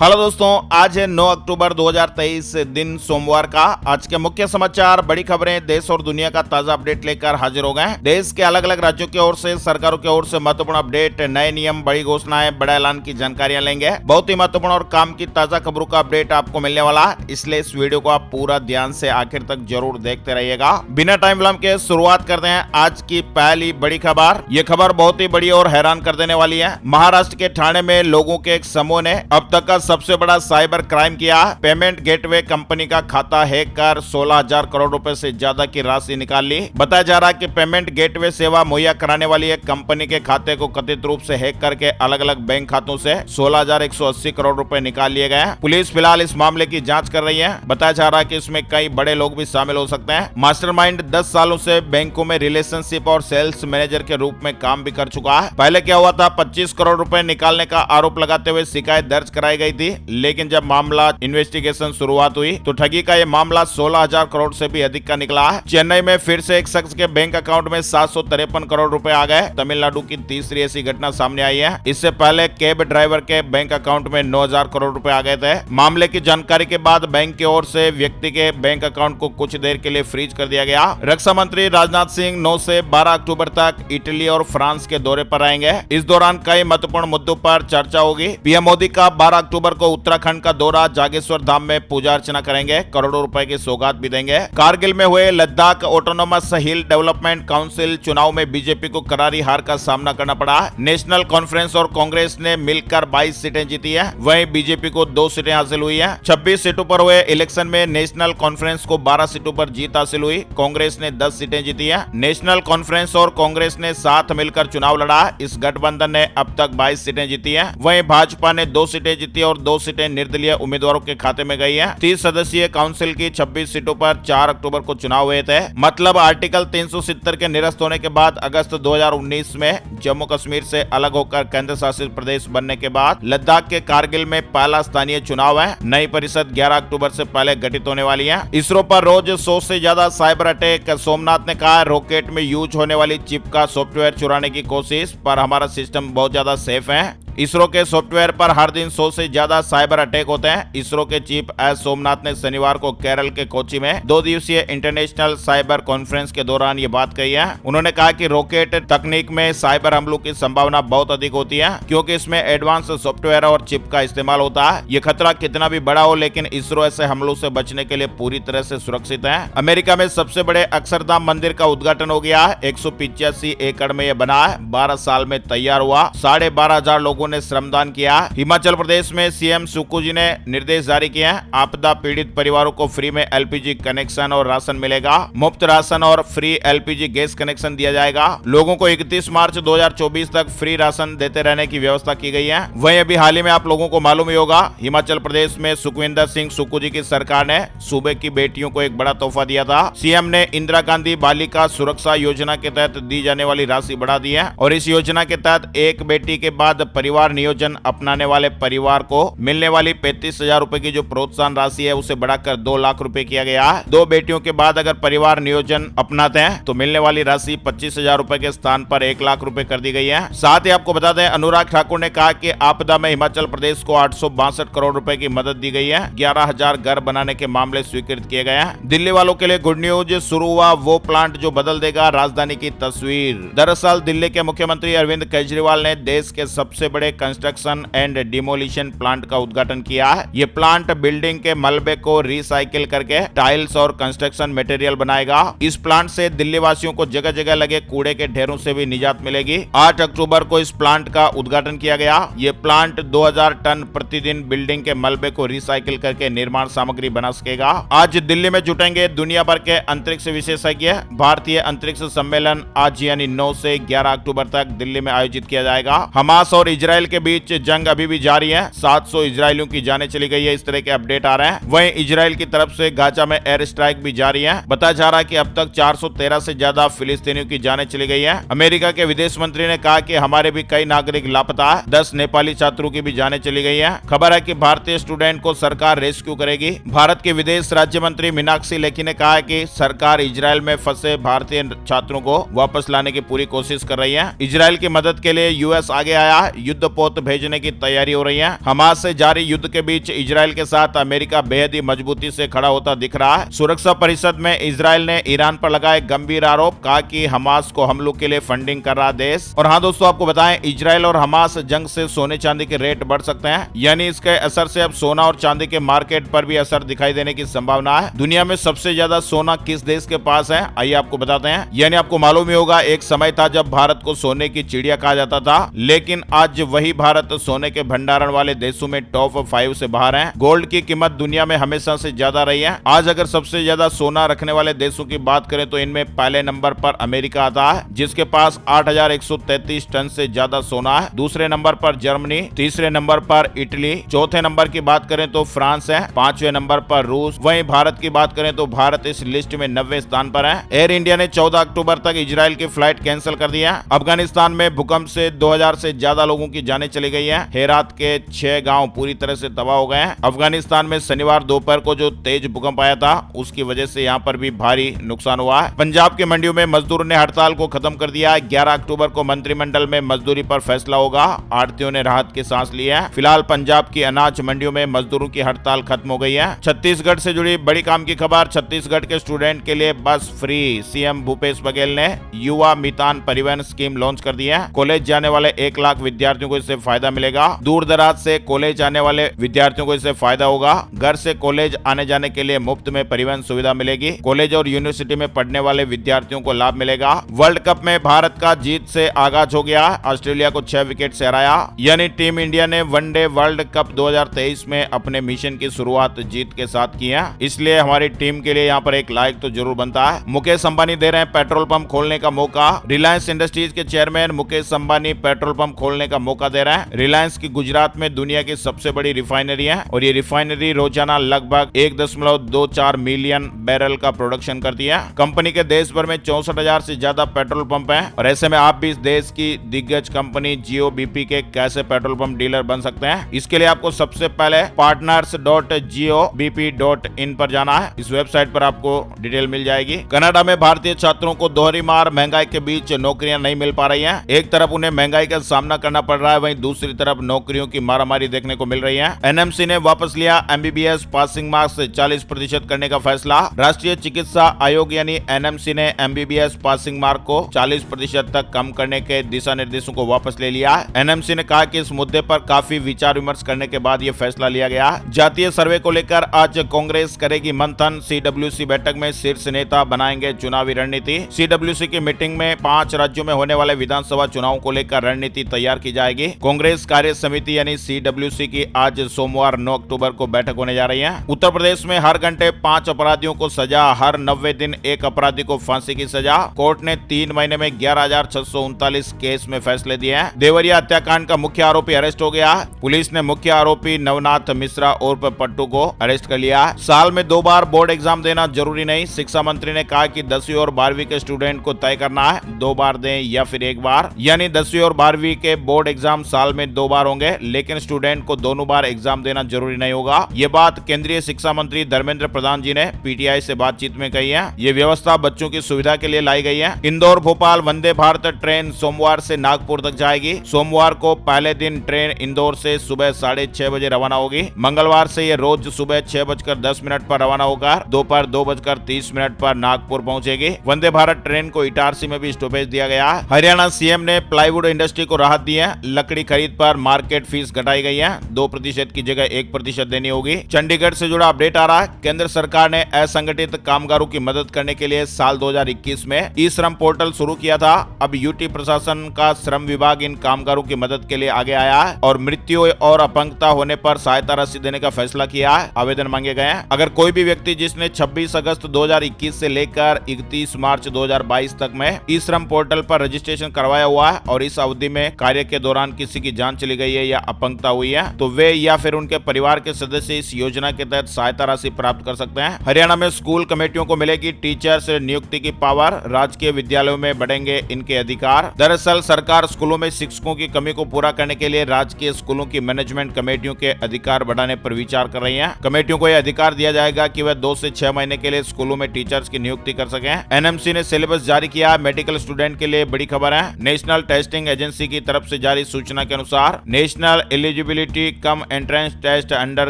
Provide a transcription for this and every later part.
Hello दोस्तों, आज है 9 अक्टूबर 2023 दिन सोमवार का। आज के मुख्य समाचार, बड़ी खबरें, देश और दुनिया का ताजा अपडेट लेकर हाजिर हो गए हैं। देश के अलग अलग राज्यों की ओर से, सरकारों की ओर से महत्वपूर्ण अपडेट, नए नियम, बड़ी घोषणाएं, बड़ा ऐलान की जानकारियां लेंगे। बहुत ही महत्वपूर्ण और काम की ताजा खबरों का अपडेट आपको मिलने वाला है, इसलिए इस वीडियो को आप पूरा ध्यान से आखिर तक जरूर देखते रहिएगा। बिना टाइम विलंब के शुरुआत करते हैं आज की पहली बड़ी खबर। ये खबर बहुत ही बड़ी और हैरान कर देने वाली है। महाराष्ट्र के ठाणे में लोगों के एक समूह ने अब तक का सबसे बड़ा साइबर क्राइम किया। पेमेंट गेटवे कंपनी का खाता हैक कर 16,000 करोड़ रुपए से ज्यादा की राशि निकाल ली। बताया जा रहा है कि पेमेंट गेटवे सेवा मुहैया कराने वाली एक कंपनी के खाते को कथित रूप से हैक करके अलग अलग बैंक खातों से 16,180 करोड़ रुपए निकाल लिए गए। पुलिस फिलहाल इस मामले की जांच कर रही है। बताया जा रहा है कि इसमें कई बड़े लोग भी शामिल हो सकते हैं। मास्टरमाइंड 10 सालों से बैंकों में रिलेशनशिप और सेल्स मैनेजर के रूप में काम भी कर चुका है। पहले क्या हुआ था, 25 करोड़ रुपए निकालने का आरोप लगाते हुए शिकायत दर्ज कराई गई थी, लेकिन जब मामला इन्वेस्टिगेशन शुरुआत हुई तो ठगी का ये मामला 16,000 करोड़ से भी अधिक का निकला है। चेन्नई में फिर से एक शख्स के बैंक अकाउंट में 753 करोड़ रुपए आ गए। तमिलनाडु की तीसरी ऐसी घटना सामने आई है। इससे पहले कैब ड्राइवर के बैंक अकाउंट में 9,000 करोड़ रुपए आ गए थे। मामले की जानकारी के बाद बैंक की ओर से व्यक्ति के बैंक अकाउंट को कुछ देर के लिए फ्रीज कर दिया गया। रक्षा मंत्री राजनाथ सिंह 9 से 12 अक्टूबर तक इटली और फ्रांस के दौरे पर रहेंगे। इस दौरान कई महत्वपूर्ण मुद्दों पर चर्चा होगी। पीएम मोदी का 12 अक्टूबर को उत्तराखंड का दौरा, जागेश्वर धाम में पूजा अर्चना करेंगे, करोड़ों रुपए की सौगात भी देंगे। कारगिल में हुए लद्दाख ऑटोनोमस हिल डेवलपमेंट काउंसिल चुनाव में बीजेपी को करारी हार का सामना करना पड़ा। नेशनल कॉन्फ्रेंस और कांग्रेस ने मिलकर 22 सीटें जीती है, वहीं बीजेपी को 2 सीटें हासिल हुई है। 26 सीटों पर हुए इलेक्शन में नेशनल कॉन्फ्रेंस को 12 सीटों पर जीत हासिल हुई। कांग्रेस ने 10 सीटें जीती है। नेशनल कॉन्फ्रेंस और कांग्रेस ने साथ मिलकर चुनाव लड़ा। इस गठबंधन ने अब तक 22 सीटें जीती है। वहीं भाजपा ने 2 सीटें जीती और 2 सीटें निर्दलीय उम्मीदवारों के खाते में गई है। 30 सदस्यीय काउंसिल की 26 सीटों पर 4 अक्टूबर को चुनाव हुए थे। मतलब आर्टिकल 370 के निरस्त होने के बाद अगस्त 2019 में जम्मू कश्मीर से अलग होकर केंद्र शासित प्रदेश बनने के बाद लद्दाख के कारगिल में पहला स्थानीय चुनाव है। नई परिषद 11 अक्टूबर से पहले गठित होने वाली है। इसरो पर रोज 100 से ज्यादा साइबर अटैक। सोमनाथ ने कहा, रॉकेट में यूज होने वाली चिप का सॉफ्टवेयर चुराने की कोशिश, पर हमारा सिस्टम बहुत ज्यादा सेफ है। इसरो के सॉफ्टवेयर पर हर दिन 100 से ज्यादा साइबर अटैक होते हैं। इसरो के चीफ एस सोमनाथ ने शनिवार को केरल के कोच्चि में 2 दिवसीय इंटरनेशनल साइबर कॉन्फ्रेंस के दौरान ये बात कही है। उन्होंने कहा कि रॉकेट तकनीक में साइबर हमलों की संभावना बहुत अधिक होती है, क्योंकि इसमें एडवांस सॉफ्टवेयर और चिप का इस्तेमाल होता है। ये खतरा कितना भी बड़ा हो, लेकिन इसरो ऐसे हमलों से बचने के लिए पूरी तरह से सुरक्षित है। अमेरिका में सबसे बड़े अक्षरधाम मंदिर का उद्घाटन हो गया है। 185 एकड़ में यह बना है। 12 साल में तैयार हुआ। 12,500 लोगों ने श्रमदान किया। हिमाचल प्रदेश में सीएम सुक्खू जी ने निर्देश जारी किए हैं। आपदा पीड़ित परिवारों को फ्री में एलपीजी कनेक्शन और राशन मिलेगा। मुफ्त राशन और फ्री एलपीजी गैस कनेक्शन दिया जाएगा। लोगों को 31 मार्च 2024 तक फ्री राशन देते रहने की व्यवस्था की गई है। वहीं अभी हाल ही में आप लोगों को मालूम ही होगा, हिमाचल प्रदेश में सुखविंदर सिंह सुक्खू जी की सरकार ने सूबे की बेटियों को एक बड़ा तोहफा दिया था। सीएम ने इंदिरा गांधी बालिका सुरक्षा योजना के तहत दी जाने वाली राशि बढ़ा दी है और इस योजना के तहत एक बेटी के बाद परिवार नियोजन अपनाने वाले परिवार को मिलने वाली 35,000 रुपए की जो प्रोत्साहन राशि है उसे बढ़ाकर 2 लाख रुपए किया गया है। 2 बेटियों के बाद अगर परिवार नियोजन अपनाते हैं तो मिलने वाली राशि 25,000 रुपए के स्थान पर 1 लाख रुपए कर दी गई है। साथ ही आपको बता दें, अनुराग ठाकुर ने कहा कि आपदा में हिमाचल प्रदेश को 862 करोड़ रुपए की मदद दी गई है। 11,000 घर बनाने के मामले स्वीकृत किए गए हैं। दिल्ली वालों के लिए गुड न्यूज, शुरू हुआ वो प्लांट जो बदल देगा राजधानी की तस्वीर। दरअसल दिल्ली के मुख्यमंत्री अरविंद केजरीवाल ने देश के सबसे बड़े कंस्ट्रक्शन एंड डिमोलिशन प्लांट का उद्घाटन किया है। ये प्लांट बिल्डिंग के मलबे को रिसाइकिल करके टाइल्स और कंस्ट्रक्शन मटेरियल बनाएगा। इस प्लांट से दिल्ली वासियों को जगह जगह लगे कूड़े के ढेरों से भी निजात मिलेगी। 8 अक्टूबर को इस प्लांट का उद्घाटन किया गया। ये प्लांट 2000 टन प्रतिदिन बिल्डिंग के मलबे को रिसाइकिल करके निर्माण सामग्री बना सकेगा। आज दिल्ली में जुटेंगे दुनिया भर के अंतरिक्ष विशेषज्ञ। भारतीय अंतरिक्ष सम्मेलन आज यानी 9 से 11 अक्टूबर तक दिल्ली में आयोजित किया जाएगा। हमास और इजराइल के बीच जंग अभी भी जारी है। 700 इजरायलियों की जानें चली गई है, इस तरह के अपडेट आ रहे हैं। वहीं इजराइल की तरफ से गाजा में एयर स्ट्राइक भी जारी है। बताया जा रहा है कि अब तक 413 से ज्यादा फिलिस्तीनियों की जानें चली गई है। अमेरिका के विदेश मंत्री ने कहा कि हमारे भी कई नागरिक लापता है। 10 नेपाली छात्रों की भी जानें चली गई है। खबर है कि भारतीय स्टूडेंट को सरकार रेस्क्यू करेगी। भारत के विदेश राज्य मंत्री मीनाक्षी लेखी ने कहा कि सरकार इजराइल में फंसे भारतीय छात्रों को वापस लाने की पूरी कोशिश कर रही है। इजराइल की मदद के लिए यूएस आगे आया। युद्ध युद्ध पोत भेजने की तैयारी हो रही है। हमास से जारी युद्ध के बीच इजराइल के साथ अमेरिका बेहद ही मजबूती से खड़ा होता दिख रहा है। सुरक्षा परिषद में इजराइल ने ईरान पर लगाए गंभीर आरोप, कहा कि हमास को हमलों के लिए फंडिंग कर रहा देश। और हाँ दोस्तों, आपको बताएं, इजराइल और हमास जंग से सोने चांदी के रेट बढ़ सकते हैं, यानी इसके असर से अब सोना और चांदी के मार्केट पर भी असर दिखाई देने की संभावना है। दुनिया में सबसे ज्यादा सोना किस देश के पास है, आइए आपको बताते हैं। यानी आपको मालूम ही होगा, एक समय था जब भारत को सोने की चिड़िया कहा जाता था, लेकिन आज वही भारत सोने के भंडारण वाले देशों में टॉप 5 से बाहर है। गोल्ड की कीमत दुनिया में हमेशा से ज्यादा रही है। आज अगर सबसे ज्यादा सोना रखने वाले देशों की बात करें तो इनमें पहले नंबर पर अमेरिका आता है, जिसके पास 8,133 टन से ज्यादा सोना है। दूसरे नंबर पर जर्मनी, तीसरे नंबर पर इटली, चौथे नंबर की बात करें तो फ्रांस है, पांचवें नंबर पर रूस। वहीं भारत की बात करें तो भारत इस लिस्ट में 90वें स्थान पर है। एयर इंडिया ने 14 अक्टूबर तक इजराइल की फ्लाइट कैंसिल कर दी है। अफगानिस्तान में भूकंप से 2000 से ज्यादा लोगों की जानें चली गई है। हेरात के 6 गांव पूरी तरह से तबाह हो गए हैं। अफगानिस्तान में शनिवार दोपहर को जो तेज भूकंप आया था, उसकी वजह से यहाँ पर भी भारी नुकसान हुआ है। पंजाब की मंडियों में मजदूरों ने हड़ताल को खत्म कर दिया है। 11 अक्टूबर को मंत्रिमंडल में मजदूरी पर फैसला होगा। आढ़तियों ने राहत की सांस ली है। फिलहाल पंजाब की अनाज मंडियों में मजदूरों की हड़ताल खत्म हो गई है। छत्तीसगढ़ से जुड़ी बड़ी काम की खबर, छत्तीसगढ़ के स्टूडेंट के लिए बस फ्री। सीएम भूपेश बघेल ने युवा मितान परिवहन स्कीम लॉन्च कर दी है। कॉलेज जाने वाले 1 लाख विद्यार्थियों को इससे फायदा मिलेगा। दूर दराज से कॉलेज आने वाले विद्यार्थियों को इससे फायदा होगा। घर से कॉलेज आने जाने के लिए मुफ्त में परिवहन सुविधा मिलेगी। कॉलेज और यूनिवर्सिटी में पढ़ने वाले विद्यार्थियों को लाभ मिलेगा। वर्ल्ड कप में भारत का जीत से आगाज हो गया। ऑस्ट्रेलिया को 6 विकेट से हराया, यानी टीम इंडिया ने वनडे वर्ल्ड कप 2023 में अपने मिशन की शुरुआत जीत के साथ की है। इसलिए हमारी टीम के लिए यहाँ पर एक लाइक तो जरूर बनता है। मुकेश अंबानी दे रहे हैं पेट्रोल पंप खोलने का मौका। रिलायंस इंडस्ट्रीज के chairman Mukesh Ambani petrol pump खोलने का मौका दे रहे हैं। रिलायंस की गुजरात में दुनिया की सबसे बड़ी रिफाइनरी है और ये रिफाइनरी रोजाना लगभग 1.24 मिलियन बैरल का प्रोडक्शन करती है। कंपनी के देश भर में 64,000 से ज्यादा पेट्रोल पंप हैं और ऐसे में आप भी इस देश की दिग्गज कंपनी जियो बीपी के कैसे पेट्रोल पंप डीलर बन सकते हैं। इसके लिए आपको सबसे पहले partners.jiobp.in पर जाना है। इस वेबसाइट पर आपको डिटेल मिल जाएगी। कनाडा में भारतीय छात्रों को दोहरी मार, महंगाई के बीच नौकरियां नहीं मिल पा रही हैं। एक तरफ उन्हें महंगाई का सामना करना पड़ रहा है, वहीं दूसरी तरफ नौकरियों की मारामारी देखने को मिल रही है। एनएमसी ने वापस लिया एमबीबीएस पासिंग मार्क्स 40% करने का फैसला। राष्ट्रीय चिकित्सा आयोग यानी एनएमसी ने एमबीबीएस पासिंग मार्क को 40% तक कम करने के दिशा निर्देशों को वापस ले लिया। एनएमसी ने कहा कि इस मुद्दे पर काफी विचार विमर्श करने के बाद यह फैसला लिया गया। जातीय सर्वे को लेकर आज कांग्रेस करेगी मंथन। सीडब्ल्यूसी बैठक में शीर्ष नेता बनाएंगे चुनावी रणनीति। सीडब्ल्यूसी की मीटिंग में 5 राज्यों में होने वाले विधानसभा चुनाव को लेकर रणनीति तैयार की जाएगी। कांग्रेस कार्य समिति यानी सीडब्ल्यूसी की आज सोमवार 9 अक्टूबर को बैठक होने जा रही है। उत्तर प्रदेश में हर घंटे 5 अपराधियों को सजा, हर 90 दिन 1 अपराधी को फांसी की सजा। कोर्ट ने 3 महीने में 11,639 केस में फैसले दिए हैं। देवरिया हत्याकांड का मुख्य आरोपी अरेस्ट हो गया। पुलिस ने मुख्य आरोपी नवनाथ मिश्रा उर्फ पट्टू को अरेस्ट कर लिया। साल में 2 बार बोर्ड एग्जाम देना जरूरी नहीं। शिक्षा मंत्री ने कहा कि 10वीं और 12वीं के स्टूडेंट को तय करना है 2 बार दें या फिर 1 बार, यानी 10वीं और 12वीं के बोर्ड एग्जाम साल में 2 बार होंगे, लेकिन स्टूडेंट को दोनों बार एग्जाम देना जरूरी नहीं होगा। ये बात केंद्रीय शिक्षा मंत्री धर्मेंद्र प्रधान जी ने पीटीआई से बातचीत में कही है। ये व्यवस्था बच्चों की सुविधा के लिए लाई गई है। इंदौर भोपाल वंदे भारत ट्रेन सोमवार से नागपुर तक जाएगी। सोमवार को पहले दिन ट्रेन इंदौर से सुबह 6:30 बजे रवाना होगी। मंगलवार से ये रोज सुबह 6:10 पर रवाना होकर दोपहर 2:30 पर नागपुर पहुंचेगी। वंदे भारत ट्रेन को इटारसी में भी स्टॉपेज दिया गया है। हरियाणा सीएम ने प्लाईवुड इंडस्ट्री को राहत दी है। लकड़ी खरीद पर मार्केट फीस घटाई गई है। 2% की जगह 1% देनी होगी। चंडीगढ़ से जुड़ा अपडेट आ रहा है। केंद्र सरकार ने असंगठित कामगारों की मदद करने के लिए साल 2021 में ई श्रम पोर्टल शुरू किया था। अब यूटी प्रशासन का श्रम विभाग इन कामगारों की मदद के लिए आगे आया है और मृत्यु और अपंगता होने पर सहायता राशि देने का फैसला किया है। आवेदन मांगे गए हैं। अगर कोई भी व्यक्ति जिसने 26 अगस्त 2021 से लेकर 31 मार्च 2022 तक में ई श्रम पोर्टल पर रजिस्ट्रेशन करवाया हुआ है और इस अवधि में कार्य के दौरान किसी की जान चली गई है या अपंगता हुई है, तो वे या फिर उनके परिवार के सदस्य इस योजना के तहत सहायता राशि प्राप्त कर सकते हैं। हरियाणा में स्कूल कमेटियों को मिलेगी टीचर्स नियुक्ति की पावर। राजकीय विद्यालयों में बढ़ेंगे इनके अधिकार। दरअसल सरकार स्कूलों में शिक्षकों की कमी को पूरा करने के लिए राजकीय स्कूलों की मैनेजमेंट कमेटियों के अधिकार बढ़ाने पर विचार कर रही है। कमेटियों को यह अधिकार दिया जाएगा कि वह 2 से 6 महीने के लिए स्कूलों में टीचर्स की नियुक्ति कर सकें। एनएमसी ने सिलेबस जारी किया। मेडिकल स्टूडेंट के लिए बड़ी खबर है। नेशनल टेस्टिंग एजेंसी की तरफ से जारी सूचना के अनुसार national eligibility cum entrance test under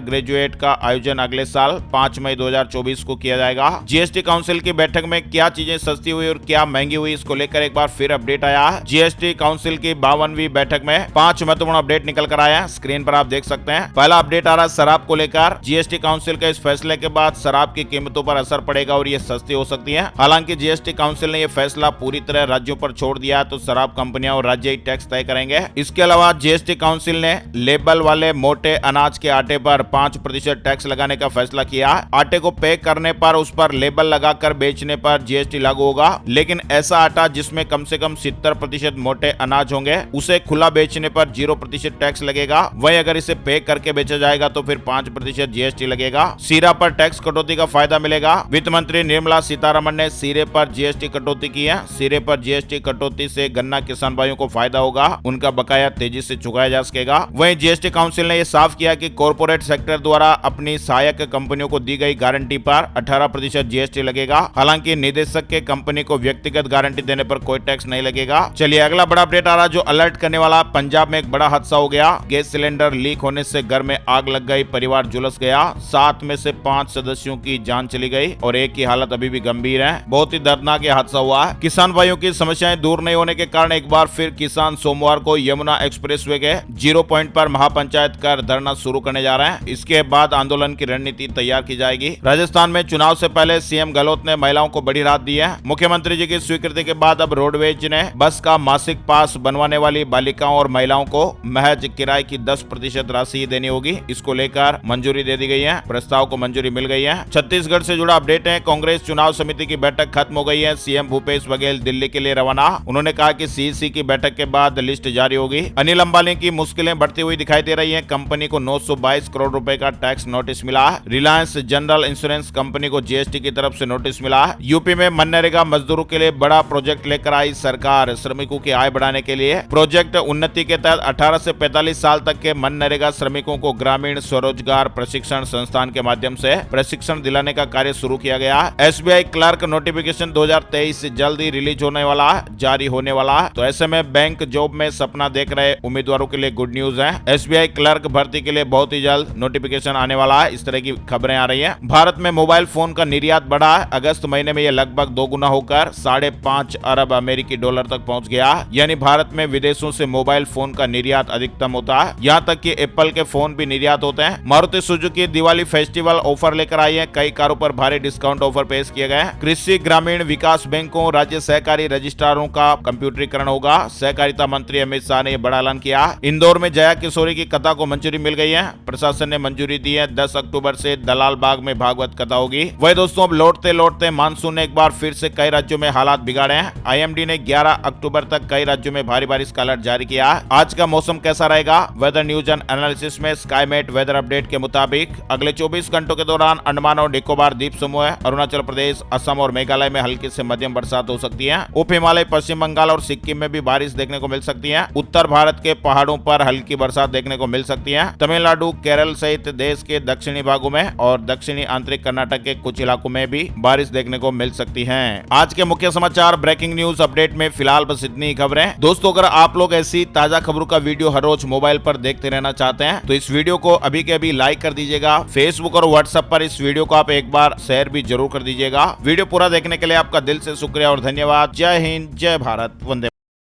graduate का आयोजन अगले साल 5 मई 2024 को किया जाएगा। जीएसटी काउंसिल की बैठक में क्या चीजें सस्ती हुई और क्या महंगी हुई, इसको लेकर एक बार फिर अपडेट आया। जीएसटी काउंसिल की 52वीं बैठक में 5 महत्वपूर्ण अपडेट निकल कर आया। स्क्रीन पर आप देख सकते हैं। पहला अपडेट आ रहा है शराब को लेकर। जीएसटी काउंसिल के इस फैसले के बाद शराब की कीमतों पर असर पड़ेगा और ये सस्ती हो सकती है। हालांकि जीएसटी काउंसिल ने यह फैसला पूरी तरह राज्यों पर छोड़ दिया, तो शराब कंपनियां और राज्य ही टैक्स तय करेंगे। इसके अलावा जीएसटी काउंसिल ने लेबल वाले मोटे अनाज के आटे पर 5% टैक्स लगाने का फैसला किया। आटे को पैक करने पर उस पर लेबल लगाकर बेचने पर जीएसटी लागू होगा, लेकिन ऐसा आटा जिसमें कम से कम 70% मोटे अनाज होंगे उसे खुला बेचने पर 0% टैक्स लगेगा। वहीं अगर इसे पैक करके बेचा जाएगा तो फिर 5% जीएसटी लगेगा। सीरा पर टैक्स कटौती का फायदा मिलेगा। वित्त मंत्री निर्मला सीतारमण ने सीरे पर जीएसटी कटौती की है। सीरे पर जीएसटी कटौती से गन्ना किसान भाइयों को फायदा होगा, उनका बकाया तेजी से चुकाया जा सकेगा। वहीं जीएसटी काउंसिल ने यह साफ किया कि कॉर्पोरेट सेक्टर द्वारा अपनी सहायक कंपनियों को दी गई गारंटी पर 18% जीएसटी लगेगा। हालांकि निदेशक के कंपनी को व्यक्तिगत गारंटी देने पर कोई टैक्स नहीं लगेगा। चलिए अगला बड़ा अपडेट आ रहा जो अलर्ट करने वाला। पंजाब में एक बड़ा हादसा हो गया। गैस सिलेंडर लीक होने से घर में आग लग गई, परिवार झुलस गया। 7 में से 5 सदस्यों की जान चली गई और एक की हालत अभी भी गंभीर है। बहुत ही दर्दनाक हादसा हुआ है। किसान भाइयों की समस्याएं दूर नहीं होने के कारण एक बार फिर किसान सोमवार को यमुना एक्सप्रेसवे के 0 पॉइंट पर महापंचायत कर धरना शुरू करने जा रहे हैं। इसके बाद आंदोलन की रणनीति तैयार की जाएगी। राजस्थान में चुनाव से पहले सीएम गहलोत ने महिलाओं को बड़ी राहत दी है। मुख्यमंत्री जी की स्वीकृति के बाद अब रोडवेज ने बस का मासिक पास बनवाने वाली बालिकाओं और महिलाओं को महज किराए की 10% राशि देनी होगी। इसको लेकर मंजूरी दे दी गई है। प्रस्ताव को मंजूरी मिल गई है। छत्तीसगढ़ से जुड़ा अपडेट है। कांग्रेस चुनाव समिति की बैठक खत्म हो गई है। सीएम भूपेश बघेल दिल्ली के लिए रवाना। उन्होंने कहा कि सीईसी की बैठक के बाद लिस्ट जारी होगी। अनिल अंबानी की मुश्किलें बढ़ती हुई दिखाई दे रही है। कंपनी को 922 करोड़ रुपए का टैक्स नोटिस मिला। रिलायंस जनरल इंश्योरेंस कंपनी को जीएसटी की तरफ से नोटिस मिला। यूपी में मनरेगा मजदूरों के लिए बड़ा प्रोजेक्ट लेकर आई सरकार। श्रमिकों की आय बढ़ाने के लिए प्रोजेक्ट उन्नति के तहत 18 से 45 साल तक के मनरेगा श्रमिकों को ग्रामीण स्वरोजगार प्रशिक्षण संस्थान के माध्यम से प्रशिक्षण दिलाने का कार्य शुरू किया गया। एसबीआई क्लर्क नोटिफिकेशन 2023 जल्द ही रिलीज होने वाला, जारी होने वाला। तो ऐसे में बैंक जॉब में सपना देख रहे उम्मीदवारों के लिए गुड न्यूज है। एसबीआई क्लर्क भर्ती के लिए बहुत ही जल्द नोटिफिकेशन आने वाला है। इस तरह की खबरें आ रही है। भारत में मोबाइल फोन का निर्यात बढ़ा। अगस्त महीने में यह लगभग 2 गुना होकर 5.5 अरब अमेरिकी डॉलर तक पहुंच गया। यानी भारत में विदेशों से मोबाइल फोन का निर्यात अधिकतम होता है। यहाँ तक कि एप्पल के फोन भी निर्यात होते हैं। Maruti Suzuki Diwali festival offer लेकर आई है। कई कारों पर भारी डिस्काउंट ऑफर पेश किए गए। कृषि ग्रामीण विकास बैंकों राज्य सहकारी रजिस्ट्रारों का कंप्यूटरीकरण होगा। सहकारिता मंत्री अमित शाह ने यह बड़ा ऐलान किया। इंदौर में जया किशोरी की कथा को मंजूरी मिल गई है। प्रशासन ने मंजूरी दी है। 10 अक्टूबर से दलाल बाग में भागवत कथा होगी। वही दोस्तों अब लौटते लौटते मानसून ने एक बार फिर से कई राज्यों में हालात बिगाड़े हैं। आईएमडी ने 11 अक्टूबर तक कई राज्यों में भारी बारिश का अलर्ट जारी किया। आज का मौसम कैसा रहेगा? वेदर न्यूज एंड एनालिसिस में स्काईमेट वेदर अपडेट के मुताबिक अगले 24 घंटों के दौरान अंडमान और निकोबार द्वीप समूह, अरुणाचल प्रदेश, असम और मेघालय में हल्की से मध्यम बरसात हो सकती है। उप हिमालय, पश्चिम बंगाल और सिक्किम में भी बारिश देखने को मिल सकती है। उत्तर भारत के पहाड़ों पर हल्की बरसात देखने को मिल सकती है। तमिलनाडु, केरल सहित देश के दक्षिणी भागों में और दक्षिणी आंतरिक कर्नाटक के कुछ इलाकों में भी बारिश देखने को मिल सकती है। आज के मुख्य समाचार ब्रेकिंग न्यूज अपडेट में फिलहाल बस इतनी ही खबरें। दोस्तों अगर आप लोग ऐसी ताजा खबरों का वीडियो हर रोज मोबाइल पर देखते रहना चाहते हैं तो इस वीडियो को अभी के अभी लाइक कर दीजिएगा। फेसबुक और व्हाट्सएप पर इस वीडियो को आप एक बार शेयर भी जरूर कर दीजिएगा। वीडियो पूरा देखने के लिए आपका दिल से शुक्रिया और धन्यवाद। जय हिंद, जय भारत, वंदे